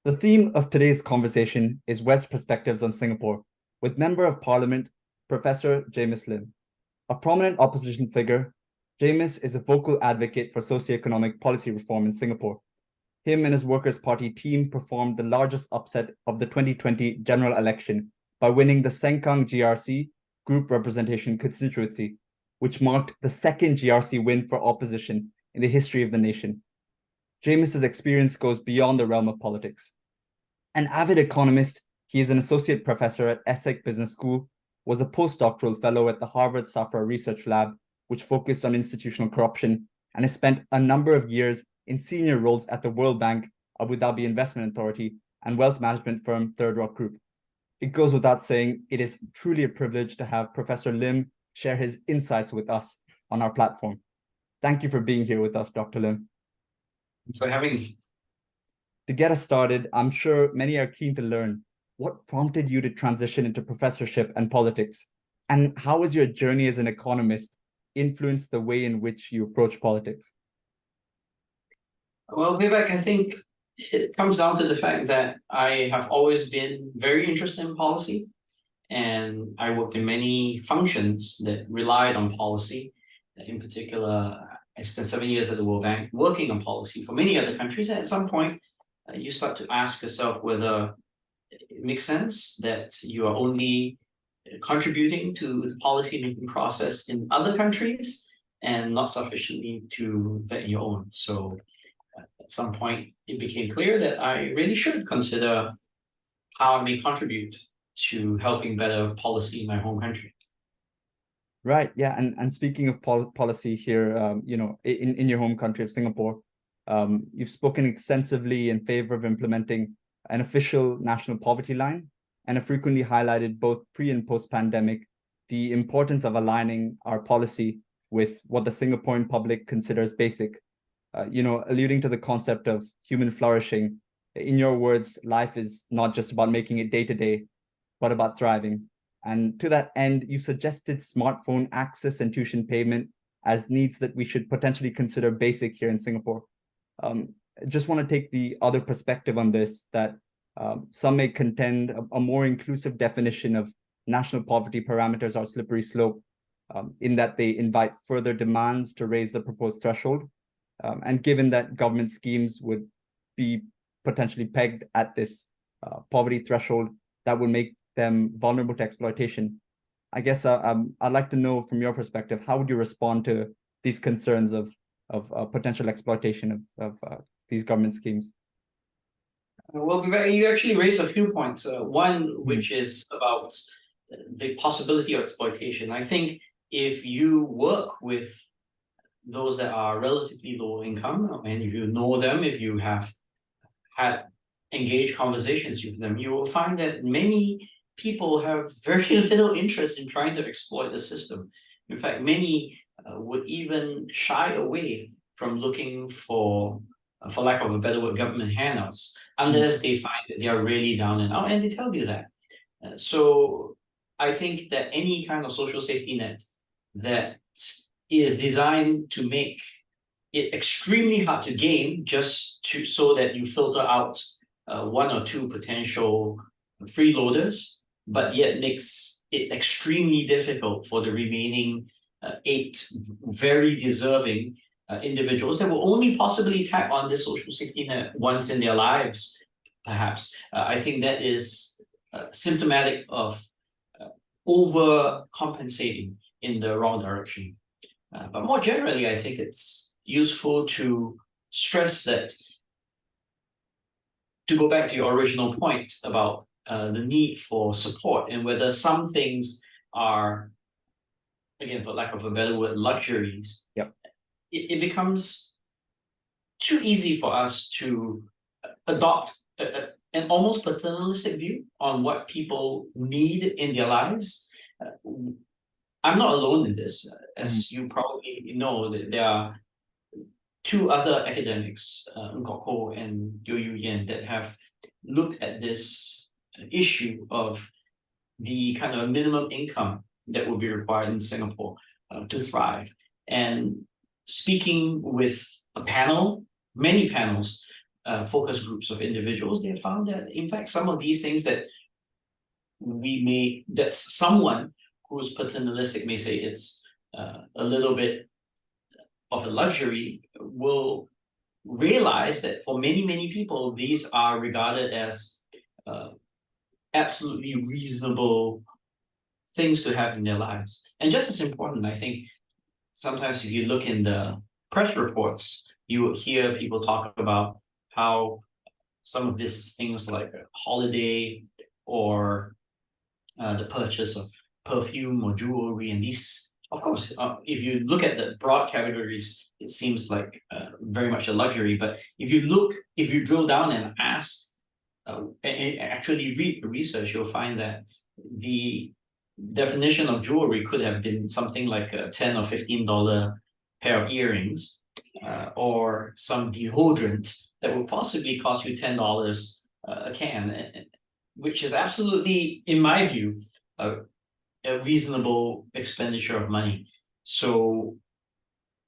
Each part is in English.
The theme of today's conversation is West Perspectives on Singapore, with Member of Parliament, Professor Jamus Lim. A prominent opposition figure, Jamus is a vocal advocate for socioeconomic policy reform in Singapore. Him and his Workers' Party team performed the largest upset of the 2020 general election by winning the Sengkang GRC group representation constituency, which marked the second GRC win for opposition in the history of the nation. Jamus's experience goes beyond the realm of politics. An avid economist, he is an associate professor at ESSEC Business School, was a postdoctoral fellow at the Harvard Safra Research Lab, which focused on institutional corruption, and has spent a number of years in senior roles at the World Bank, Abu Dhabi Investment Authority, and wealth management firm Third Rock Group. It goes without saying, it is truly a privilege to have Professor Lim share his insights with us on our platform. Thank you for being here with us, Dr. Lim. Thanks for having me. To get us started, I'm sure many are keen to learn what prompted you to transition into professorship and politics, and how has your journey as an economist influenced the way in which you approach politics? Well, Vivek, I think it comes down to the fact that I have always been very interested in policy, and I worked in many functions that relied on policy. In particular, I spent 7 years at the World Bank working on policy for many other countries. And at some point, you start to ask yourself whether it makes sense that you are only contributing to the policy-making process in other countries and not sufficiently to that in your own. So at some point, it became clear that I really should consider how I may contribute to helping better policy in my home country. Right, yeah, and speaking of policy here, in your home country of Singapore, you've spoken extensively in favor of implementing an official national poverty line, and have frequently highlighted both pre and post-pandemic the importance of aligning our policy with what the Singaporean public considers basic. Alluding to the concept of human flourishing. In your words, life is not just about making it day to day, but about thriving. And to that end, you suggested smartphone access and tuition payment as needs that we should potentially consider basic here in Singapore. Just want to take the other perspective on this, that some may contend a more inclusive definition of national poverty parameters are slippery slope, in that they invite further demands to raise the proposed threshold. And given that government schemes would be potentially pegged at this poverty threshold, that would make them vulnerable to exploitation. I guess I'd like to know from your perspective, how would you respond to these concerns of potential exploitation of these government schemes? Well, Vivek, you actually raised a few points. One, which is about the possibility of exploitation. I think if you work with those that are relatively low income, and if you know them, if you have had engaged conversations with them, you will find that many people have very little interest in trying to exploit the system. In fact, many would even shy away from looking for lack of a better word, government handouts, unless they find that they are really down and out, and they tell you that. So I think that any kind of social safety net that is designed to make it extremely hard to gain, so that you filter out one or two potential freeloaders, but yet makes it extremely difficult for the remaining 8 very deserving individuals that will only possibly tap on this social safety net once in their lives, perhaps. I think that is symptomatic of overcompensating in the wrong direction. But more generally, I think it's useful to stress that, to go back to your original point about the need for support, and whether some things are, again, for lack of a better word, luxuries. Yep. It becomes too easy for us to adopt an almost paternalistic view on what people need in their lives. I'm not alone in this. As you probably know, there are 2 other academics, Ng Kok Ho and Teo Yu Yen, that have looked at this issue of the kind of minimum income that would be required in Singapore to thrive. And speaking with a panel, many panels, focus groups of individuals, they have found that, in fact, some of these things that that someone who's paternalistic may say it's a little bit of a luxury, will realize that for many, many people, these are regarded as absolutely reasonable things to have in their lives. And just as important, I think, sometimes if you look in the press reports, you will hear people talk about how some of this is things like a holiday or the purchase of perfume or jewelry. And these, of course, if you look at the broad categories, it seems like very much a luxury. But if you drill down and ask, and actually read the research, you'll find that the definition of jewelry could have been something like a $10 or $15 pair of earrings, or some deodorant that would possibly cost you $10 a can, which is absolutely, in my view, a reasonable expenditure of money. So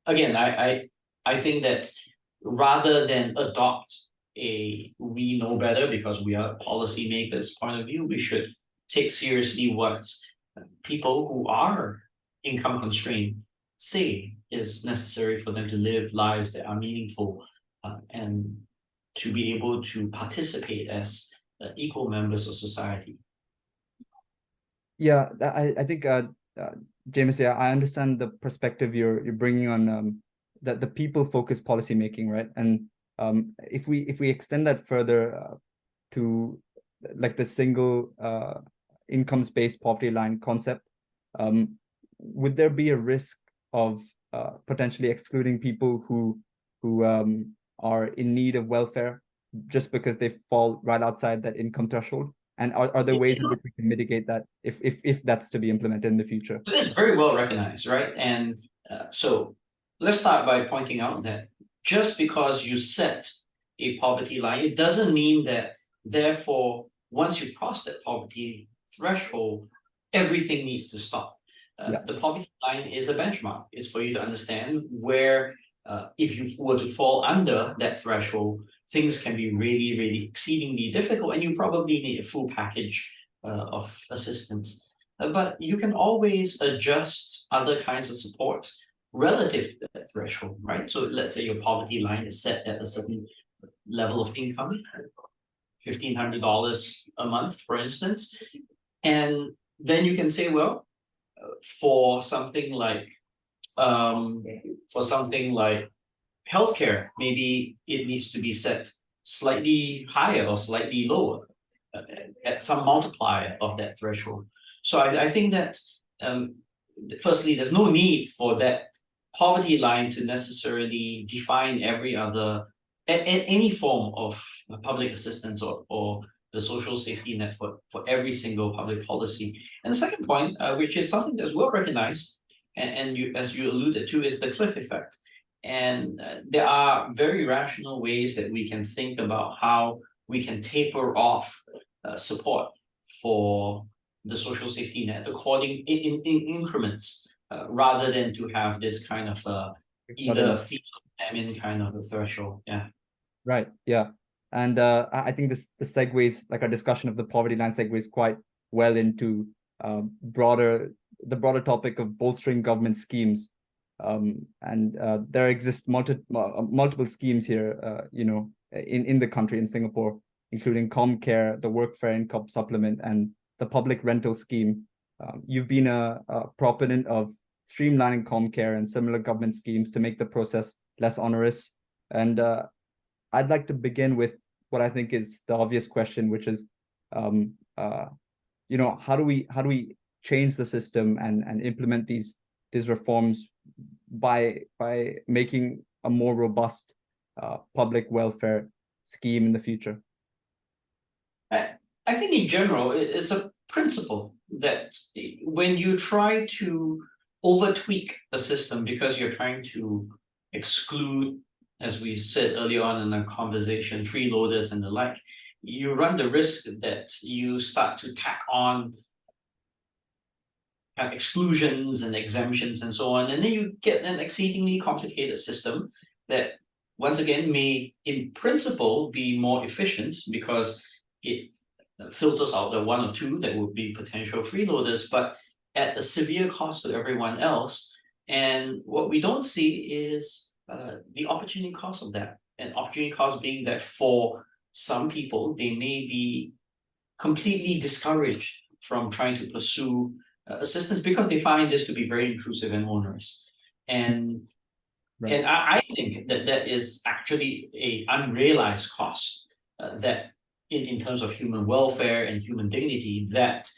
again, I think that rather than adopt we know better because we are policymakers point of view, we should take seriously what people who are income constrained say is necessary for them to live lives that are meaningful, and to be able to participate as equal members of society. Yeah, I think Jamus, yeah, I understand the perspective you're bringing on that the people focused policy making, right? And if we extend that further to like the single incomes-based poverty line concept, would there be a risk of potentially excluding people who are in need of welfare just because they fall right outside that income threshold? And are there ways in which we can mitigate that if that's to be implemented in the future? It's very well recognized, right? And so let's start by pointing out that just because you set a poverty line, it doesn't mean that, therefore, once you cross that poverty threshold, everything needs to stop. The poverty line is a benchmark. It's for you to understand where, if you were to fall under that threshold, things can be really, really exceedingly difficult, and you probably need a full package of assistance. But you can always adjust other kinds of support relative to that threshold, right? So let's say your poverty line is set at a certain level of income, $1,500 a month, for instance. And then you can say, well, for something like healthcare, maybe it needs to be set slightly higher or slightly lower at some multiplier of that threshold. So I think that firstly, there's no need for that poverty line to necessarily define every other any form of public assistance or the social safety net for every single public policy. And the second point, which is something that's well recognized, and you, as you alluded to, is the cliff effect. And there are very rational ways that we can think about how we can taper off support for the social safety net according in increments, rather than to have this kind of either feed or famine kind of a threshold. Yeah. Right. Yeah. And I think the segues, like our discussion of the poverty line, segues quite well into the broader topic of bolstering government schemes. And there exist multiple schemes here, in the country, in Singapore, including ComCare, the Workfare Income Supplement, and the public rental scheme. You've been a proponent of streamlining ComCare and similar government schemes to make the process less onerous. And I'd like to begin with what I think is the obvious question, which is, how do we change the system and implement these reforms by making a more robust public welfare scheme in the future? I think in general, it's a principle that when you try to over tweak a system because you're trying to exclude, as we said earlier on in the conversation, freeloaders and the like, you run the risk that you start to tack on exclusions and exemptions and so on, and then you get an exceedingly complicated system that once again, may in principle be more efficient because it filters out the one or two that would be potential freeloaders, but at a severe cost to everyone else. And what we don't see is the opportunity cost of that. And opportunity cost being that for some people, they may be completely discouraged from trying to pursue assistance because they find this to be very intrusive and onerous. And Right. and I think that that is actually a unrealized cost that in terms of human welfare and human dignity that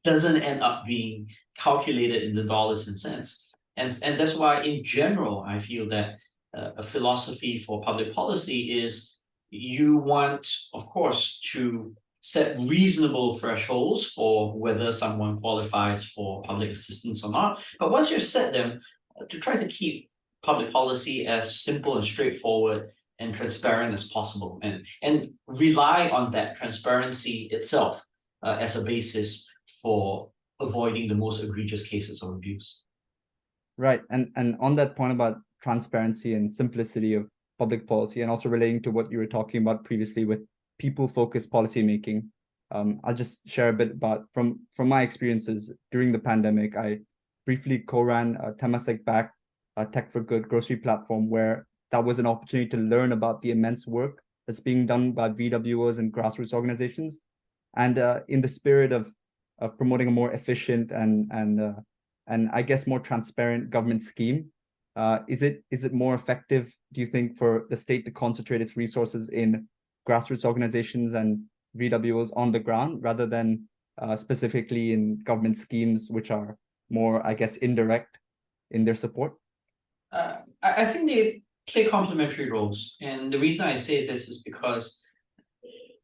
doesn't end up being calculated in the dollars and cents. And that's why in general, I feel that a philosophy for public policy is you want, of course, to set reasonable thresholds for whether someone qualifies for public assistance or not. But once you've set them, to try to keep public policy as simple and straightforward and transparent as possible, and rely on that transparency itself as a basis for avoiding the most egregious cases of abuse. Right. And on that point about transparency and simplicity of public policy, and also relating to what you were talking about previously with people-focused policymaking, I'll just share a bit about from my experiences during the pandemic. I briefly co-ran a Temasek-backed Tech for Good grocery platform where that was an opportunity to learn about the immense work that's being done by VWOs and grassroots organizations. And in the spirit of promoting a more efficient and I guess more transparent government scheme, is it more effective, do you think, for the state to concentrate its resources in grassroots organizations and VWOs on the ground rather than specifically in government schemes which are more, I guess, indirect in their support? I think they play complementary roles. And the reason I say this is because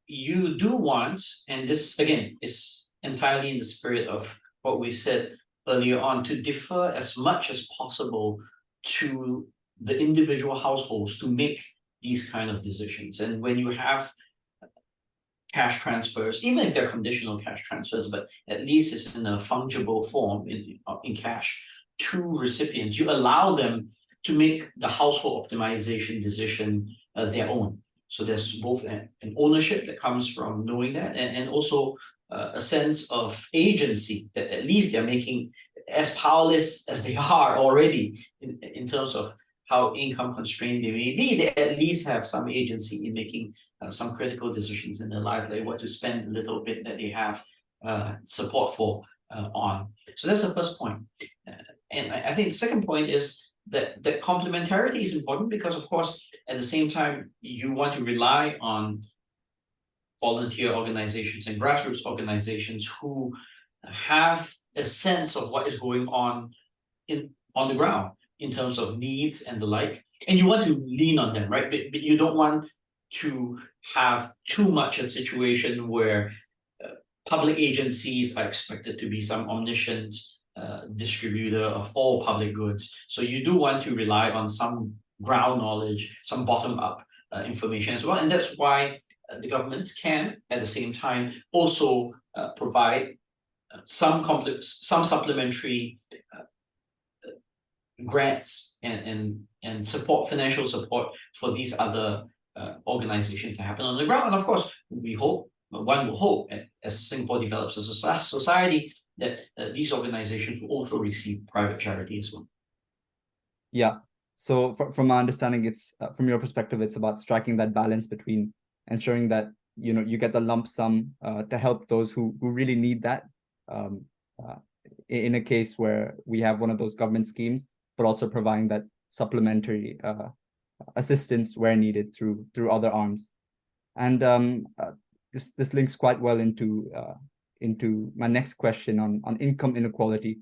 you do want, and this again is entirely in the spirit of what we said earlier on, to defer as much as possible to the individual households to make these kind of decisions. And when you have cash transfers, even if they're conditional cash transfers, but at least it's in a fungible form in cash to recipients, you allow them to make the household optimization decision their own. So there's both an ownership that comes from knowing that, and also a sense of agency that at least they're making, as powerless as they are already in terms of how income constrained they may be, they at least have some agency in making some critical decisions in their life, like what to spend a little bit that they have support for on. So that's the first point. And I think the second point is that complementarity is important because, of course, at the same time, you want to rely on volunteer organizations and grassroots organizations who have a sense of what is going on on the ground in terms of needs and the like. And you want to lean on them, right? But you don't want to have too much a situation where public agencies are expected to be some omniscient distributor of all public goods. So you do want to rely on some ground knowledge, some bottom-up information as well. And that's why the government can, at the same time, also provide some supplementary grants and support, financial support for these other organizations that happen on the ground. And of course, one will hope, as Singapore develops as a society, that these organizations will also receive private charity as well. Yeah. So from my understanding, it's from your perspective, it's about striking that balance between ensuring that you get the lump sum to help those who really need that in a case where we have one of those government schemes, but also providing that supplementary assistance where needed through other arms. And this links quite well into my next question on income inequality.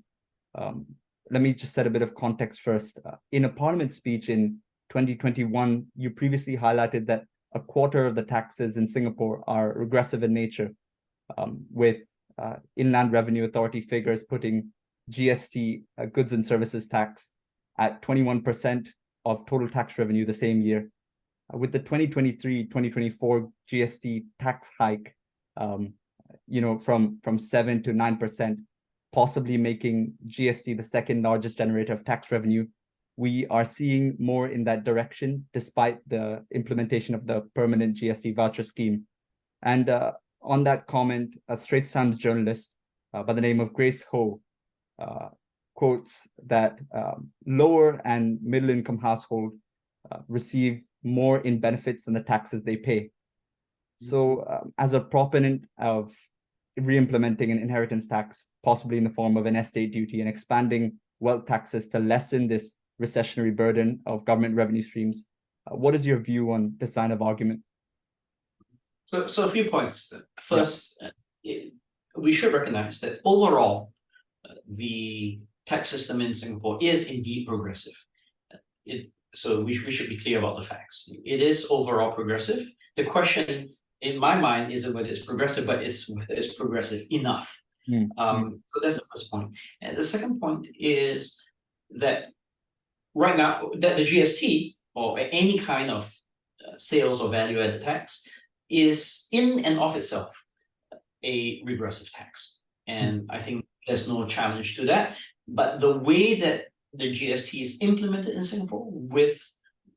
Let me just set a bit of context first. In a parliament speech in 2021, you previously highlighted that a quarter of the taxes in Singapore are regressive in nature, with Inland Revenue Authority figures putting GST, goods and services tax, at 21% of total tax revenue the same year. With the 2023-2024 GST tax hike, from 7 to 9%, possibly making GST the second largest generator of tax revenue, we are seeing more in that direction despite the implementation of the permanent GST voucher scheme. And on that comment, a Straits Times journalist by the name of Grace Ho quotes that lower and middle income households receive more in benefits than the taxes they pay. So as a proponent of re-implementing an inheritance tax, possibly in the form of an estate duty, and expanding wealth taxes to lessen this recessionary burden of government revenue streams, what is your view on this line of argument? So a few points. First, we should recognize that overall, the tax system in Singapore is indeed progressive. So we should be clear about the facts. It is overall progressive. The question in my mind isn't whether it's progressive, but it's whether it's progressive enough. So that's the first point. And the second point is that right now, that the GST or any kind of sales or value-added tax is in and of itself a regressive tax. And I think there's no challenge to that. But the way that the GST is implemented in Singapore with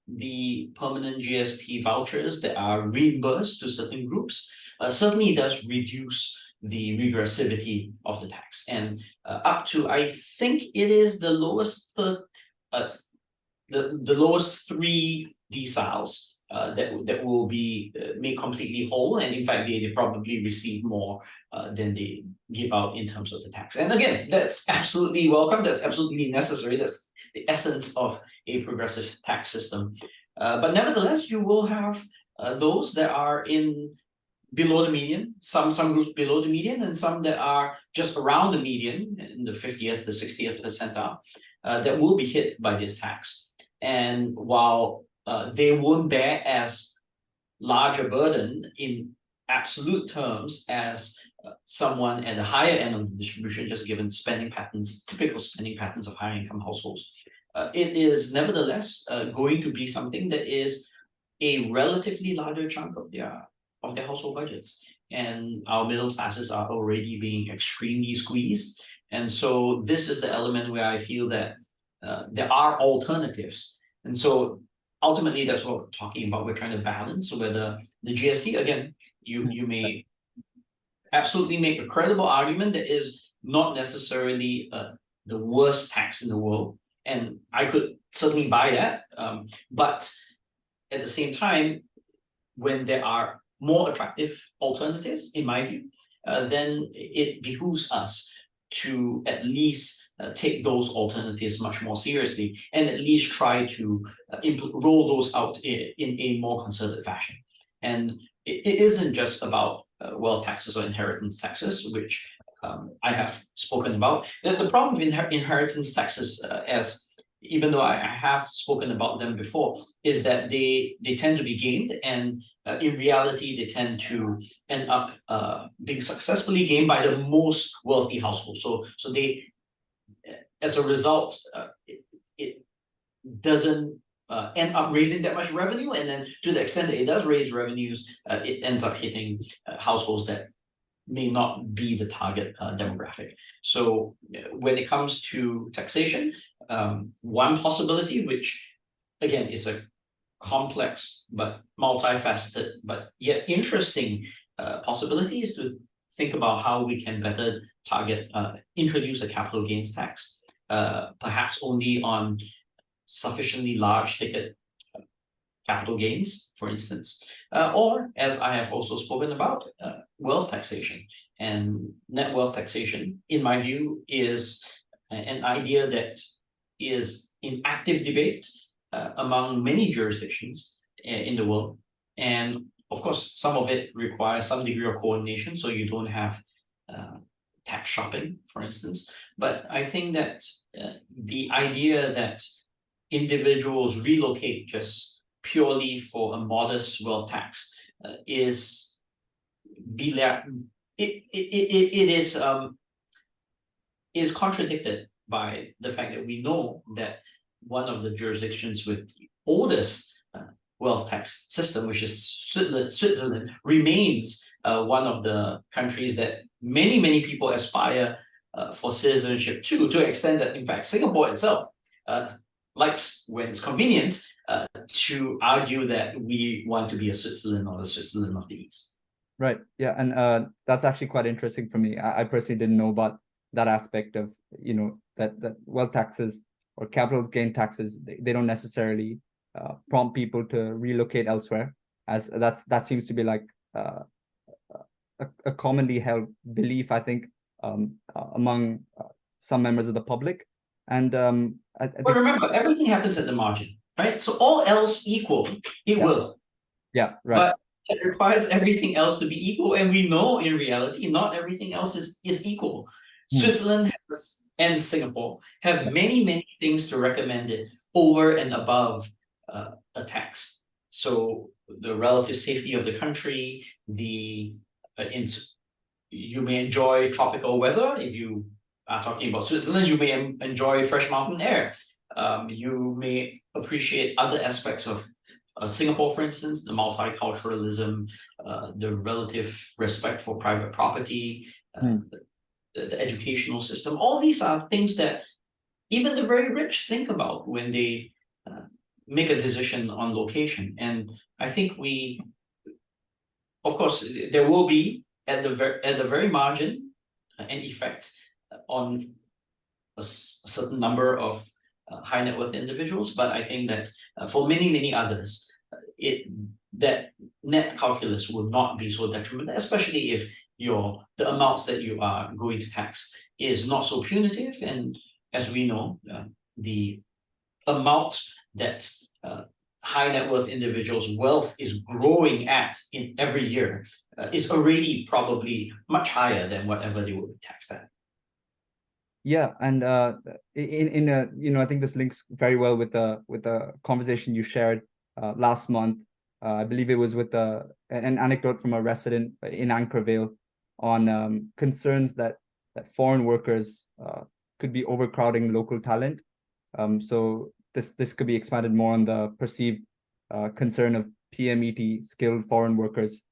the permanent GST vouchers that are reimbursed to certain groups certainly does reduce the regressivity of the tax. And up to, I think it is the lowest the lowest 3 deciles that will be made completely whole, and in fact they probably receive more than they give out in terms of the tax. And again, that's absolutely welcome, that's absolutely necessary, that's the essence of a progressive tax system. But nevertheless, you will have those that are in below the median, some groups below the median, and some that are just around the median, in the 50th, the 60th percentile, that will be hit by this tax. And while they won't bear as large a burden in absolute terms as someone at the higher end of the distribution, just given spending patterns, typical spending patterns of higher income households, it is nevertheless going to be something that is a relatively larger chunk of their household budgets. And our middle classes are already being extremely squeezed. And so this is the element where I feel that there are alternatives. And so ultimately, that's what we're talking about. We're trying to balance whether the GST, again, you may absolutely make a credible argument that is not necessarily the worst tax in the world. And I could certainly buy that. But at the same time, when there are more attractive alternatives, in my view, then it behooves us to at least take those alternatives much more seriously, and at least try to roll those out in a more concerted fashion. And it isn't just about wealth taxes or inheritance taxes, which I have spoken about. The problem with inheritance taxes, even though I have spoken about them before, is that they tend to be gamed, and in reality, they tend to end up being successfully gamed by the most wealthy households. So they, as a result, it doesn't end up raising that much revenue, and then to the extent that it does raise revenues, it ends up hitting households that may not be the target demographic. So when it comes to taxation, one possibility, which again is a complex but multifaceted but yet interesting possibility, is to think about how we can better target, introduce a capital gains tax, perhaps only on sufficiently large ticket capital gains, for instance, or, as I have also spoken about, wealth taxation. And net wealth taxation, in my view, is an idea that is in active debate among many jurisdictions in the world. And of course, some of it requires some degree of coordination, so you don't have tax shopping, for instance. But I think that the idea that individuals relocate just purely for a modest wealth tax is contradicted by the fact that we know that one of the jurisdictions with the oldest wealth tax system, which is Switzerland, remains one of the countries that many people aspire for citizenship to the extent that, in fact, Singapore itself likes, when it's convenient, to argue that we want to be a Switzerland or the Switzerland of the East. Right. Yeah. And that's actually quite interesting for me. I personally didn't know about that aspect of, that wealth taxes or capital gain taxes, they don't necessarily prompt people to relocate elsewhere, as that seems to be like a commonly held belief, I think, among some members of the public. And I But think, remember, everything happens at the margin, right? So all else equal, it will. yeah, right. But it requires everything else to be equal, and we know in reality not everything else is equal. Switzerland has, and Singapore have many things to recommend it over and above a tax. So the relative safety of the country, you may enjoy tropical weather. If you are talking about Switzerland, you may enjoy fresh mountain air. You may appreciate other aspects of Singapore, for instance, the multiculturalism, the relative respect for private property, the educational system. All these are things that even the very rich think about when they make a decision on location. And I think of course, there will be at the very margin an effect on a certain number of high net worth individuals, but I think that for many others, that net calculus will not be so detrimental, especially if the amounts that you are going to tax is not so punitive. And as we know, the amount that high net worth individuals' wealth is growing at in every year is already probably much higher than whatever they would be taxed at. Yeah, and I think this links very well with the conversation you shared last month. I believe it was with an anecdote from a resident in Anchor Vale on concerns that foreign workers could be overcrowding local talent. So this could be expanded more on the perceived concern of PMET skilled foreign workers,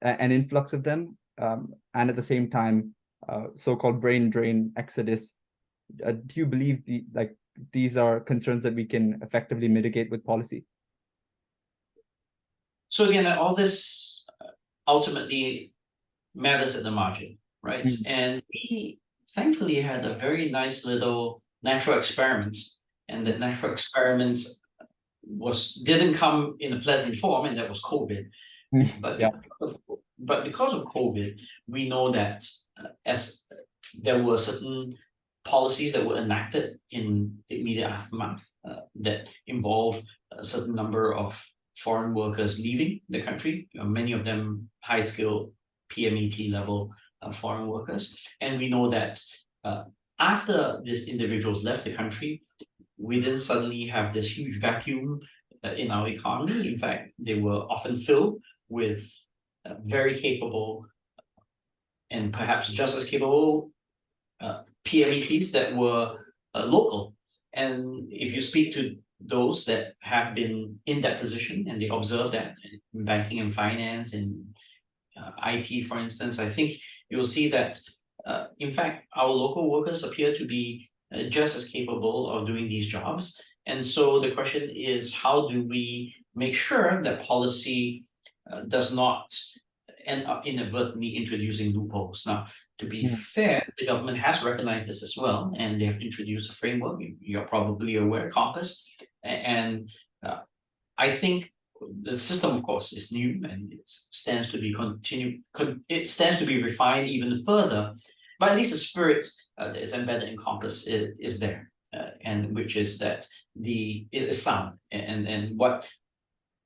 an influx of them, and at the same time, so-called brain drain exodus. Do you believe these are concerns that we can effectively mitigate with policy? So again, all this ultimately matters at the margin, right? And we thankfully had a very nice little natural experiment, and that natural experiment didn't come in a pleasant form, and that was COVID. But because of COVID, we know that as there were certain policies that were enacted in the immediate aftermath that involved a certain number of foreign workers leaving the country, many of them high-skilled PMET level foreign workers. And we know that after these individuals left the country, we didn't suddenly have this huge vacuum in our economy. In fact, they were often filled with very capable and perhaps just as capable PMETs that were local. And if you speak to those that have been in that position and they observe that in banking and finance and IT, for instance, I think you'll see that, in fact, our local workers appear to be just as capable of doing these jobs. And so the question is, how do we make sure that policy does not end up inadvertently introducing loopholes? Now, to be fair, the government has recognized this as well, and they have introduced a framework. You're probably aware, Compass. And I think the system, of course, is new and it stands to be refined even further. But at least the spirit that is embedded in Compass is there, and which is that it is sound. And what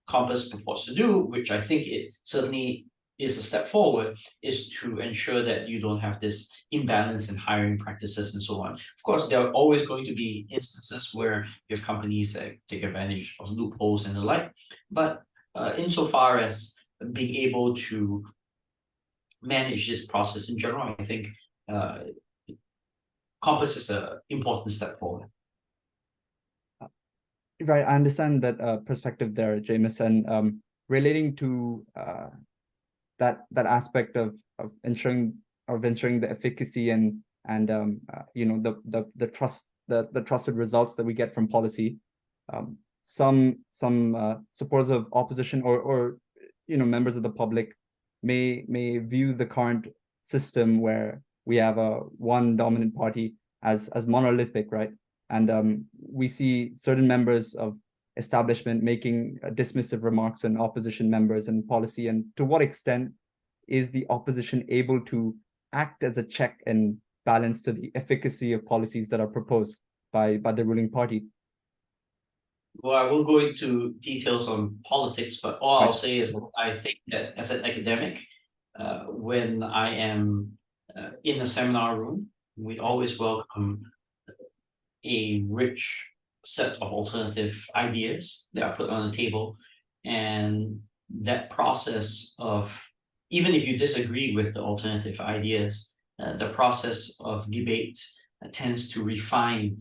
Compass purports to do, which I think it certainly is a step forward, is to ensure that you don't have this imbalance in hiring practices and so on. Of course, there are always going to be instances where you have companies that take advantage of loopholes and the like. But insofar as being able to manage this process in general, I think Compass is an important step forward. Right, I understand that perspective there, Jamus, and relating to that aspect of ensuring the efficacy and the the trusted results that we get from policy. Some supporters of opposition or members of the public may view the current system where we have a one dominant party as monolithic, right? And we see certain members of establishment making dismissive remarks on opposition members and policy. And to what extent is the opposition able to act as a check and balance to the efficacy of policies that are proposed by the ruling party? Well, I won't go into details on politics, but all I'll say is I think that as an academic, when I am in a seminar room, we always welcome a rich set of alternative ideas that are put on the table. And that process of, even if you disagree with the alternative ideas, the process of debate tends to refine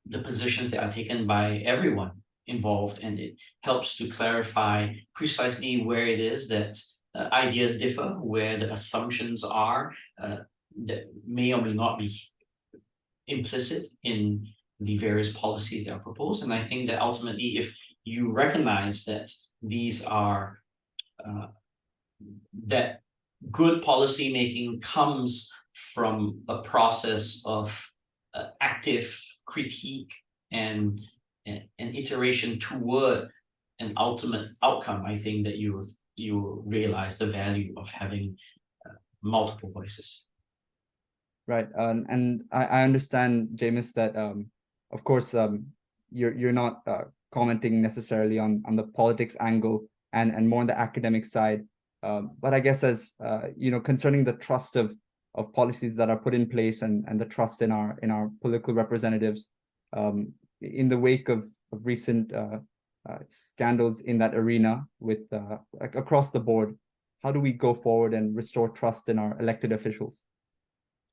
the positions that are taken by everyone involved, and it helps to clarify precisely where it is that ideas differ, where the assumptions are that may or may not be implicit in the various policies that are proposed. And I think that ultimately, if you recognize that these are that good policy making comes from a process of active critique and iteration toward an ultimate outcome, I think that you realize the value of having multiple voices. Right, and I understand, Jamus, that of course you're not commenting necessarily on the politics angle and more on the academic side, but I guess as concerning the trust of policies that are put in place and the trust in our political representatives, in the wake of recent scandals in that arena with across the board, how do we go forward and restore trust in our elected officials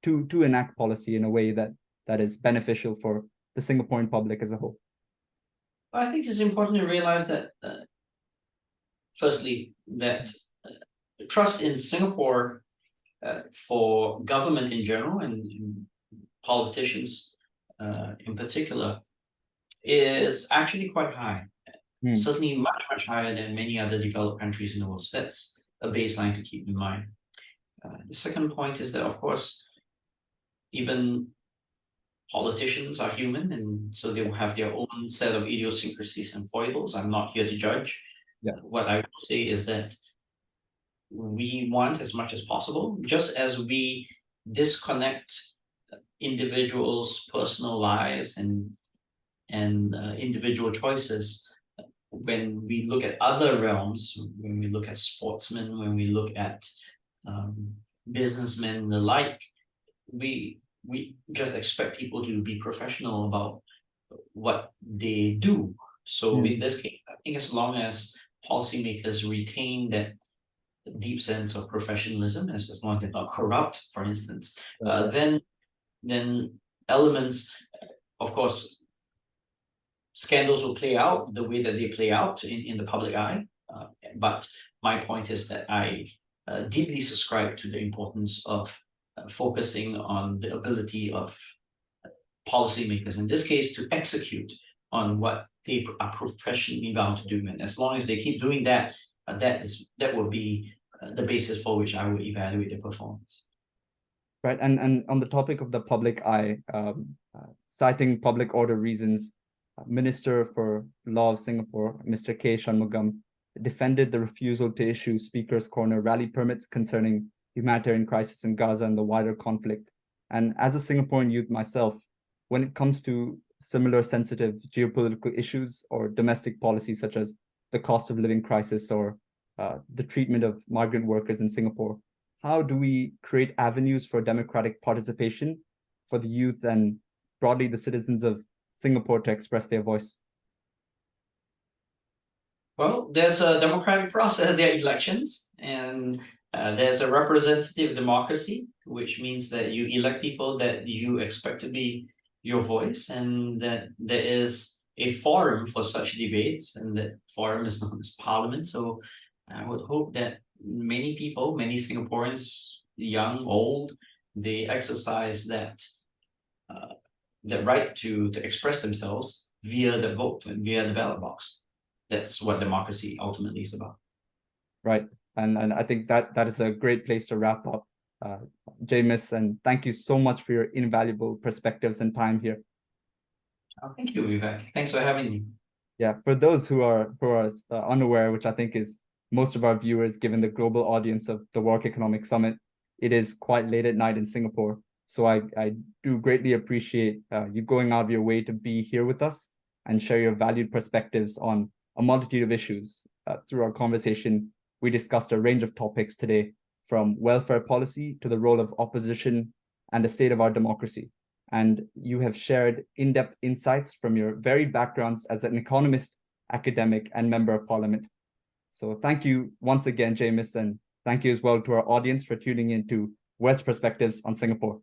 to enact policy in a way that is beneficial for the Singaporean public as a whole? I think it's important to realize that, firstly, that trust in Singapore for government in general and politicians in particular is actually quite high. Certainly much, much higher than many other developed countries in the world. So that's a baseline to keep in mind. The second point is that, of course, even politicians are human, and so they will have their own set of idiosyncrasies and foibles. I'm not here to judge. Yeah. What I would say is that we want, as much as possible, just as we disconnect individuals' personal lives and individual choices when we look at other realms, when we look at sportsmen, when we look at businessmen and the like, we just expect people to be professional about what they do. So in this case, I think as long as policymakers retain that deep sense of professionalism, as long as they're not corrupt, for instance, then elements, of course, scandals will play out the way that they play out in the public eye. But my point is that I deeply subscribe to the importance of focusing on the ability of policymakers, in this case, to execute on what they are professionally bound to do. And as long as they keep doing that, that will be the basis for which I would evaluate their performance. Right, and on the topic of the public eye, citing public order reasons, Minister for Law of Singapore, Mr. K. Shanmugam, defended the refusal to issue Speaker's Corner rally permits concerning humanitarian crisis in Gaza and the wider conflict. And as a Singaporean youth myself, when it comes to similar sensitive geopolitical issues or domestic policies such as the cost of living crisis or the treatment of migrant workers in Singapore, how do we create avenues for democratic participation for the youth and broadly the citizens of Singapore to express their voice? Well, there's a democratic process, there are elections, and there's a representative democracy, which means that you elect people that you expect to be your voice, and that there is a forum for such debates, and that forum is known as Parliament. So I would hope that many people, many Singaporeans, young, old, they exercise that the right to express themselves via the vote and via the ballot box. That's what democracy ultimately is about. Right. And I think that is a great place to wrap up. Jamus, and thank you so much for your invaluable perspectives and time here. Oh, thank you, Vivek. Thanks for having me. Yeah, for those who are unaware, which I think is most of our viewers, given the global audience of the Warwick Economic Summit, it is quite late at night in Singapore. So I do greatly appreciate you going out of your way to be here with us and share your valued perspectives on a multitude of issues. Through our conversation, we discussed a range of topics today, from welfare policy to the role of opposition and the state of our democracy. And you have shared in-depth insights from your varied backgrounds as an economist, academic, and member of parliament. So thank you once again, Jamus, and thank you as well to our audience for tuning in to WES Perspectives on Singapore.